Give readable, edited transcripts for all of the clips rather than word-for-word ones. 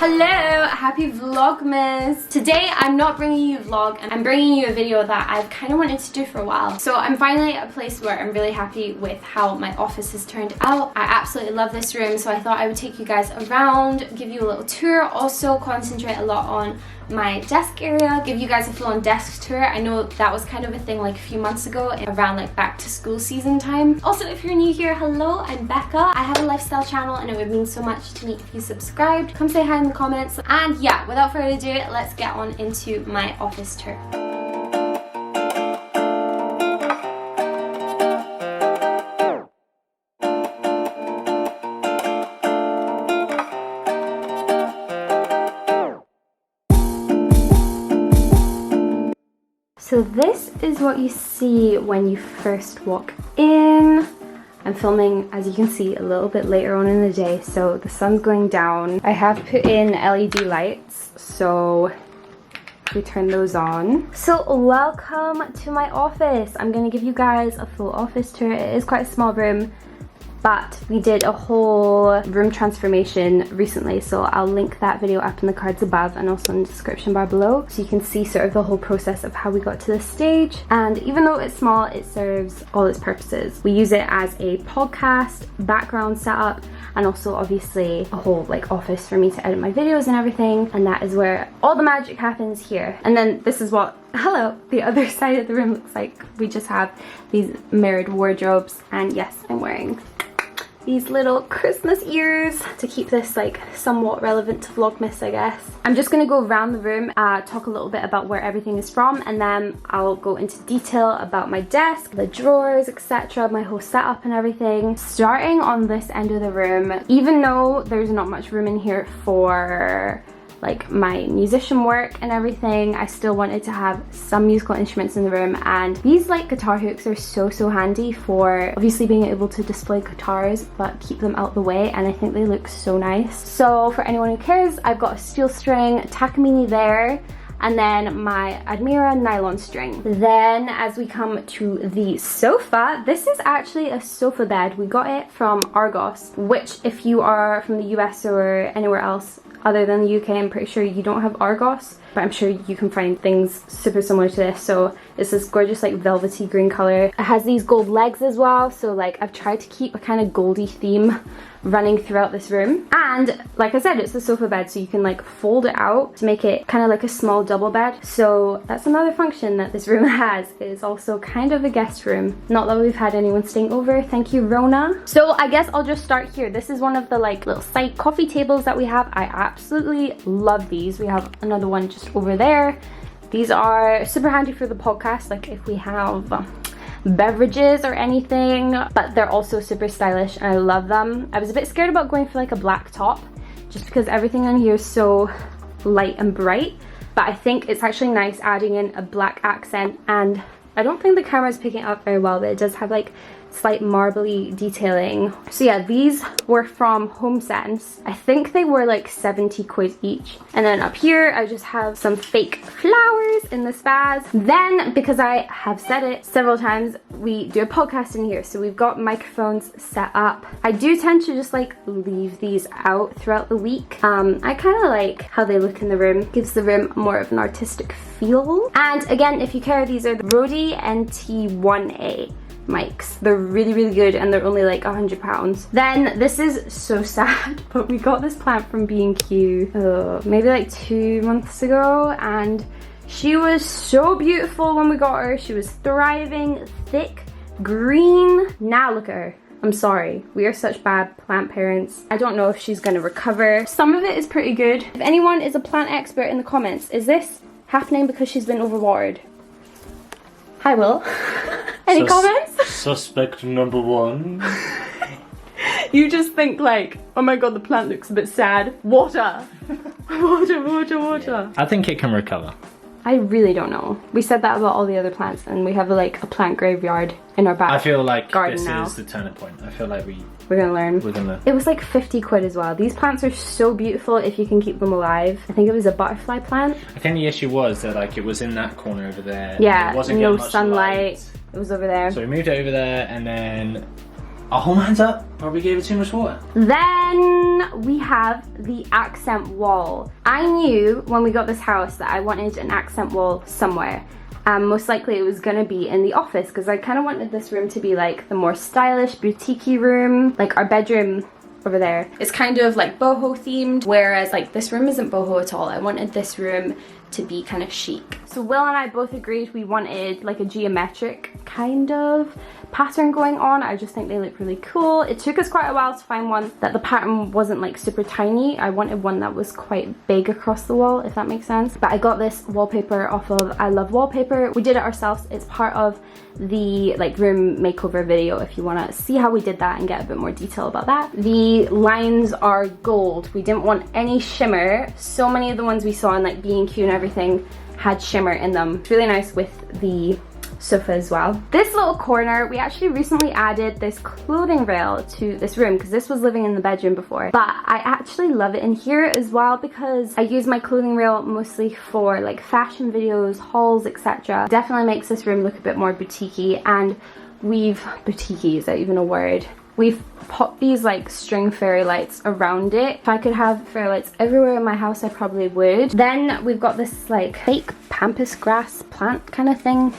Hello, happy Vlogmas! Today I'm not bringing you a vlog, I'm bringing you a video that I've kind of wanted to do for a while. So I'm finally at a place where I'm really happy with how my office has turned out. I absolutely love this room, so I thought I would take you guys around, give you a little tour, also concentrate a lot on my desk area, give you guys a full-on desk tour. I know that was kind of a thing like a few months ago around like back to school season time. Also, if you're new here, hello, I'm Becca. I have a lifestyle channel and it would mean so much to me if you subscribed. Come say hi in the comments. And yeah, without further ado, let's get on into my office tour. So this is what you see when you first walk in. I'm filming, as you can see, a little bit later on in the day, so the sun's going down. I have put in LED lights, so we turn those on. So welcome to my office. I'm gonna give you guys a full office tour. It is quite a small room, but we did a whole room transformation recently, so I'll link that video up in the cards above and also in the description bar below, so you can see sort of the whole process of how we got to this stage. And even though it's small, it serves all its purposes. We use it as a podcast background setup, and also obviously a whole like office for me to edit my videos and everything, and that is where all the magic happens here. And then this is what the other side of the room looks like. We just have these mirrored wardrobes, and yes, I'm wearing these little Christmas ears to keep this like somewhat relevant to Vlogmas, I guess. I'm just gonna go around the room, talk a little bit about where everything is from, and then I'll go into detail about my desk, the drawers, etc., my whole setup and everything. Starting on this end of the room, even though there's not much room in here for like my musician work and everything, I still wanted to have some musical instruments in the room, and these like guitar hooks are so handy for obviously being able to display guitars but keep them out the way, and I think they look so nice. So for anyone who cares, I've got a steel string Takamine there, and then my Admira nylon string. Then as we come to the sofa, this is actually a sofa bed. We got it from Argos, which if you are from the US or anywhere else other than the UK, I'm pretty sure you don't have Argos, but I'm sure you can find things super similar to this. So it's this gorgeous like velvety green color. It has these gold legs as well, so like I've tried to keep a kind of goldy theme running throughout this room. And like I said, it's a sofa bed, so you can like fold it out to make it kind of like a small double bed. So that's another function that this room has. It is also kind of a guest room. Not that we've had anyone staying over, thank you Rona. So I guess I'll just start here. This is one of the like little side coffee tables that we have. I absolutely love these. We have another one just over there. These are super handy for the podcast, like if we have beverages or anything, but they're also super stylish and I love them. I was a bit scared about going for like a black top just because everything on here is so light and bright, but I think it's actually nice adding in a black accent, and I don't think the camera is picking it up very well, but it does have like slight marbly detailing. So yeah, these were from HomeSense. I think they were like 70 quid each. And then up here I just have some fake flowers in this vase. Then, because I have said it several times, we do a podcast in here, so we've got microphones set up. I do tend to just like leave these out throughout the week. I kind of like how they look in the room. Gives the room more of an artistic feel. And again, if you care, these are the Rode NT1A mics. They're really good, and they're only like £100. Then this is so sad, but we got this plant from B&Q maybe like 2 months ago, and she was so beautiful when we got her. She was thriving, thick, green. Now look at her. I'm sorry, we are such bad plant parents. I don't know if she's gonna recover. Some of it is pretty good. If anyone is a plant expert in the comments, is this happening because she's been overwatered? Hi Will. Any comments? Suspect number one. You just think like, oh my god, the plant looks a bit sad. Water. Water. I think it can recover. I really don't know. We said that about all the other plants, and we have like a plant graveyard in our back. I feel like garden this now. is the turning point. I feel like we're gonna learn. We're gonna. It was like 50 quid as well. These plants are so beautiful if you can keep them alive. I think it was a butterfly plant. I think the issue was that like it was in that corner over there. Yeah, it wasn't no getting much sunlight. light. It was over there. So we moved it over there, and then our whole man's up. Probably gave it too much water. Then we have the accent wall. I knew when we got this house that I wanted an accent wall somewhere. Most likely it was gonna be in the office because I kind of wanted this room to be like the more stylish, boutique-y room. Like our bedroom over there is kind of like boho themed, whereas like this room isn't boho at all. I wanted this room to be kind of chic. So Will and I both agreed we wanted like a geometric kind of pattern going on. I just think they look really cool. It took us quite a while to find one that the pattern wasn't like super tiny. I wanted one that was quite big across the wall, if that makes sense. But I got this wallpaper off of I Love Wallpaper. We did it ourselves. It's part of the like room makeover video if you want to see how we did that and get a bit more detail about that. The lines are gold. We didn't want any shimmer. So many of the ones we saw in like B&Q and everything had shimmer in them. It's really nice with the sofa as well. This little corner, we actually recently added this clothing rail to this room because this was living in the bedroom before, but I actually love it in here as well because I use my clothing rail mostly for like fashion videos, hauls, etc. Definitely makes this room look a bit more boutique-y, and boutique-y, is that even a word? We've popped these like string fairy lights around it. If I could have fairy lights everywhere in my house, I probably would. Then we've got this like fake pampas grass plant kind of thing.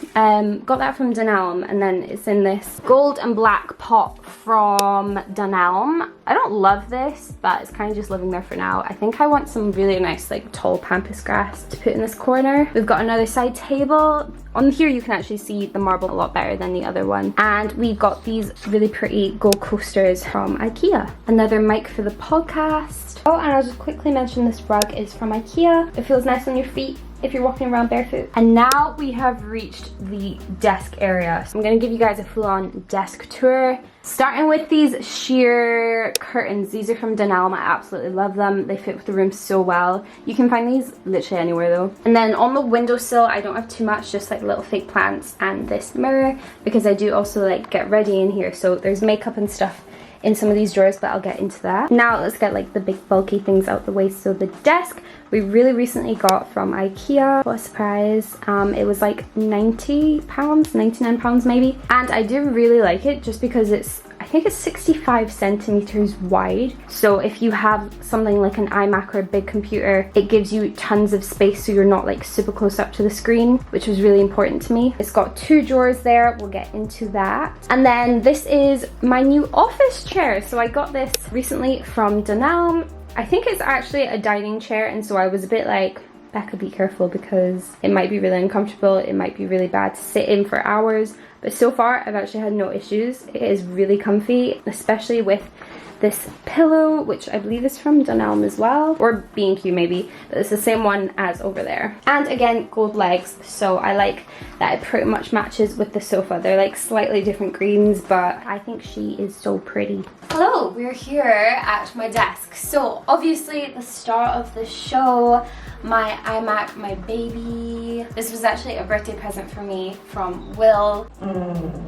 Got that from Dunelm, and then it's in this gold and black pot from Dunelm. I don't love this, but it's kind of just living there for now. I think I want some really nice like tall pampas grass to put in this corner. We've got another side table. On here you can actually see the marble a lot better than the other one. And we've got these really pretty gold coasters from IKEA. Another mic for the podcast. Oh, and I'll just quickly mention this rug is from IKEA. It feels nice on your feet if you're walking around barefoot. And now we have reached the desk area. So I'm gonna give you guys a full-on desk tour. Starting with these sheer curtains. These are from Dunelm. I absolutely love them. They fit with the room so well. You can find these literally anywhere though. And then on the windowsill, I don't have too much, just like little fake plants and this mirror, because I do also like get ready in here. So there's makeup and stuff in some of these drawers, but I'll get into that. Now let's get like the big bulky things out the way. So the desk we really recently got from IKEA. What a surprise. It was like £90, £99 maybe. And I do really like it just because it's, I think it's 65 centimeters wide. So if you have something like an iMac or a big computer, it gives you tons of space so you're not like super close up to the screen, which was really important to me. It's got 2 drawers there. We'll get into that. And then this is my new office chair. So I got this recently from Dunelm. I think it's actually a dining chair, and so I was a bit like, Becca, be careful because it might be really uncomfortable, it might be really bad to sit in for hours, but so far I've actually had no issues. It is really comfy, especially with this pillow, which I believe is from Dunelm as well, or B&Q maybe, but it's the same one as over there. And again, gold legs, so I like that it pretty much matches with the sofa. They're like slightly different greens, but I think she is so pretty. Hello, we're here at my desk. So obviously the star of the show, my iMac, my baby. This was actually a birthday present for me from Will.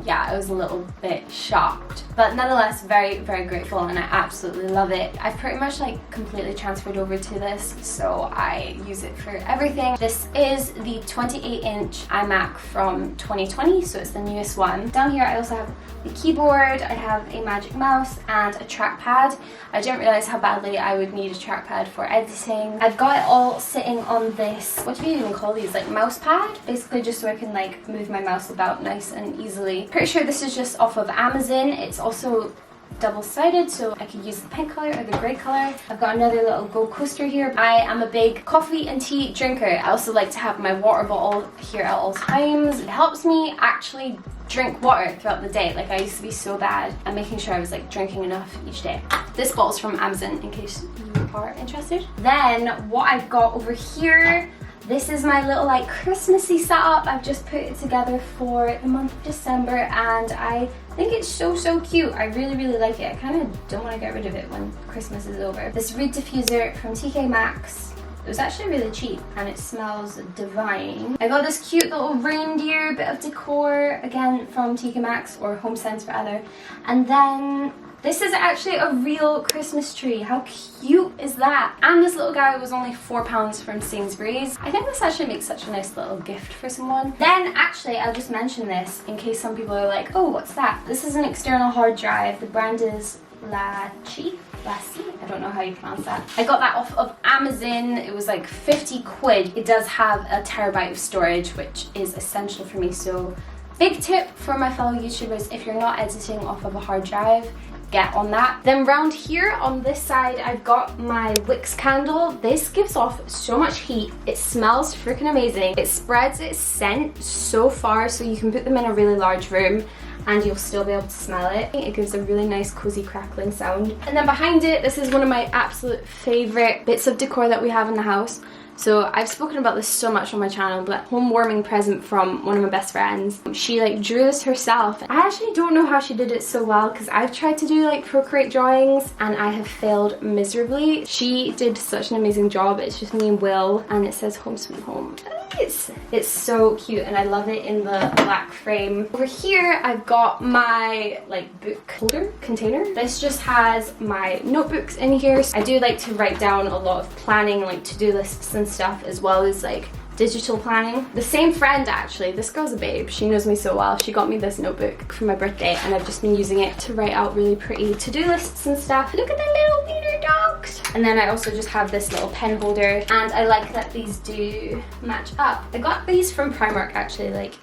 Yeah, I was a little bit shocked, but nonetheless very, very grateful, and I absolutely love it. I've pretty much like completely transferred over to this, so I use it for everything. This is the 28-inch iMac from 2020, so it's the newest one. Down here I also have the keyboard, I have a magic mouse and a trackpad. I didn't realize how badly I would need a trackpad for editing. I've got it all sitting on this, what do you even call these, like mouse pad? Basically just so I can like move my mouse about nice and easily. Pretty sure this is just off of Amazon. It's also double-sided, so I could use the pink color or the grey color. I've got another little gold coaster here. I am a big coffee and tea drinker. I also like to have my water bottle here at all times. It helps me actually drink water throughout the day. Like I used to be so bad at making sure I was like drinking enough each day. This bottle's from Amazon in case you are interested. Then what I've got over here, this is my little like Christmassy setup. I've just put it together for the month of December, and I think it's so cute. I really like it. I kind of don't want to get rid of it when Christmas is over. This reed diffuser from TK Maxx. It was actually really cheap and it smells divine. I got this cute little reindeer bit of decor, again from TK Maxx or Home Sense rather. And then this is actually a real Christmas tree. How cute is that? And this little guy was only £4 from Sainsbury's. I think this actually makes such a nice little gift for someone. Then actually, I'll just mention this in case some people are like, oh, what's that? This is an external hard drive. The brand is Lassie, I don't know how you pronounce that. I got that off of Amazon. It was like 50 quid. It does have a terabyte of storage, which is essential for me. So big tip for my fellow YouTubers, if you're not editing off of a hard drive, get on that. Then round here on this side, I've got my Wicks candle. This gives off so much heat. It smells freaking amazing. It spreads its scent so far, so you can put them in a really large room and you'll still be able to smell it. It gives a really nice cozy crackling sound. And then behind it, this is one of my absolute favorite bits of decor that we have in the house. So I've spoken about this so much on my channel, but home warming present from one of my best friends. She like drew this herself. I actually don't know how she did it so well because I've tried to do like Procreate drawings and I have failed miserably. She did such an amazing job. It's just me and Will and it says home sweet home. It's so cute and I love it in the black frame. Over here I've got my like book holder container. This just has my notebooks in here. I do like to write down a lot of planning, like to-do lists and stuff, as well as like digital planning. The same friend actually, this girl's a babe, she knows me so well. She got me this notebook for my birthday and I've just been using it to write out really pretty to-do lists and stuff. Look at the little wiener dogs. And then I also just have this little pen holder and I like that these do match up. I got these from Primark actually like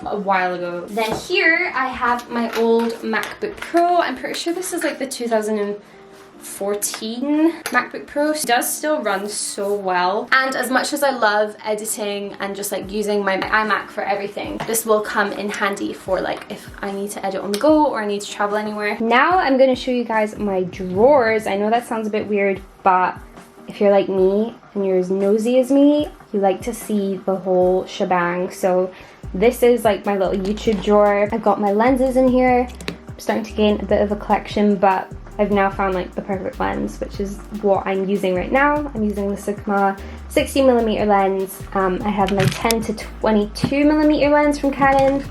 a while ago. Then here I have my old MacBook Pro. I'm pretty sure this is like the 2014 MacBook Pro. It does still run so well, and as much as I love editing and just like using my iMac for everything, this will come in handy for like if I need to edit on the go or I need to travel anywhere. Now I'm going to show you guys my drawers. I know that sounds a bit weird, but if you're like me and you're as nosy as me, you like to see the whole shebang. So this is like my little YouTube drawer. I've got my lenses in here. I'm starting to gain a bit of a collection, but I've now found like the perfect lens, which is what I'm using right now. I'm using the Sigma 60mm lens. I have my 10 to 22mm lens from Canon,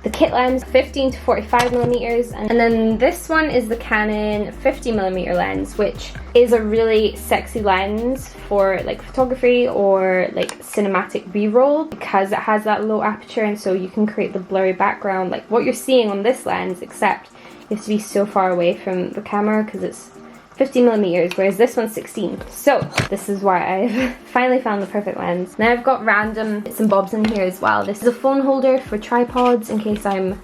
the kit lens 15 to 45mm, and then this one is the Canon 50mm lens, which is a really sexy lens for like photography or like cinematic b-roll because it has that low aperture, and so you can create the blurry background like what you're seeing on this lens, except you have to be so far away from the camera because it's 50mm, whereas this one's 16. So this is why I've finally found the perfect lens. Now I've got random bits and bobs in here as well. This is a phone holder for tripods in case I'm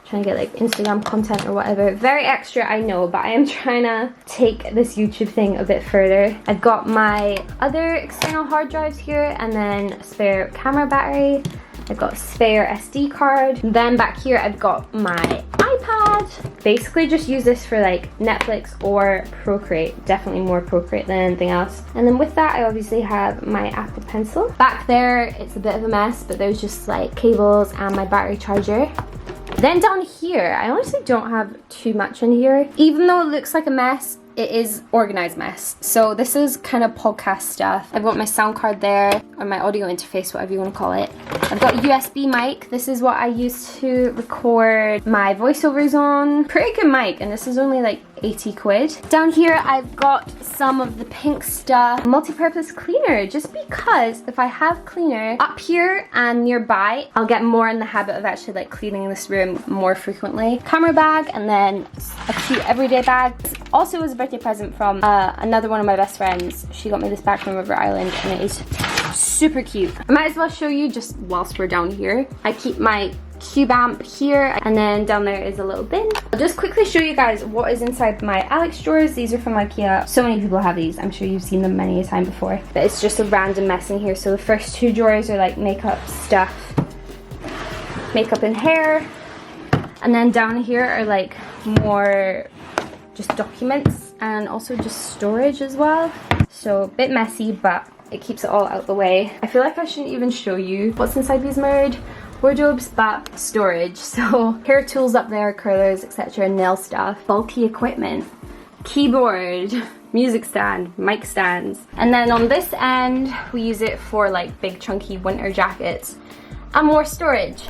trying to get like Instagram content or whatever. Very extra, I know, but I am trying to take this YouTube thing a bit further. I've got my other external hard drives here and then a spare camera battery. I've got a spare SD card. Then back here I've got my iPad. Basically just use this for like Netflix or Procreate. Definitely more Procreate than anything else. And then with that I obviously have my Apple Pencil. Back there it's a bit of a mess, but there's just like cables and my battery charger. Then down here, I honestly don't have too much in here. Even though it looks like a mess, it is organized mess. So this is kind of podcast stuff. I've got my sound card there, or my audio interface, whatever you want to call it. I've got a USB mic. This is what I use to record my voiceovers on. Pretty good mic, and this is only like 80 quid. Down here I've got some of the pink stuff. Multi-purpose cleaner, just because if I have cleaner up here and nearby, I'll get more in the habit of actually like cleaning this room more frequently. Camera bag, and then a cute everyday bag. This also was a birthday present from another one of my best friends. She got me this bag from River Island and it is super cute. I might as well show you just whilst we're down here. I keep my cube amp here, and then down there is a little bin. I'll just quickly show you guys what is inside my Alex drawers. These are from IKEA. So many people have these. I'm sure you've seen them many a time before. But it's just a random mess in here. So the first two drawers are like makeup stuff, makeup and hair. And then down here are like more just documents and also just storage as well. So a bit messy, but it keeps it all out the way. I feel like I shouldn't even show you what's inside these mirrored wardrobes, but storage. So hair tools up there, curlers, etc., nail stuff, bulky equipment, keyboard, music stand, mic stands. And then on this end, we use it for like big chunky winter jackets and more storage.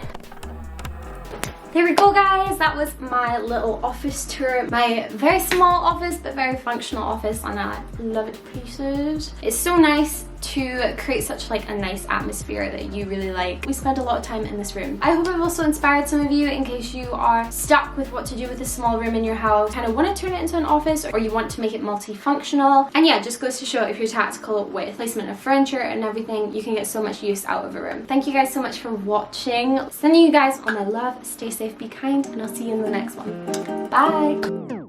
There we go, guys. That was my little office tour. My very small office, but very functional office, and I love it to pieces. It's so nice to create such like a nice atmosphere that you really like. We spend a lot of time in this room. I hope I've also inspired some of you in case you are stuck with what to do with a small room in your house, kind of want to turn it into an office, or you want to make it multifunctional. And yeah, just goes to show if you're tactical with placement of furniture and everything, you can get so much use out of a room. Thank you guys so much for watching. Sending you guys all my love. Stay safe, be kind, and I'll see you in the next one. Bye!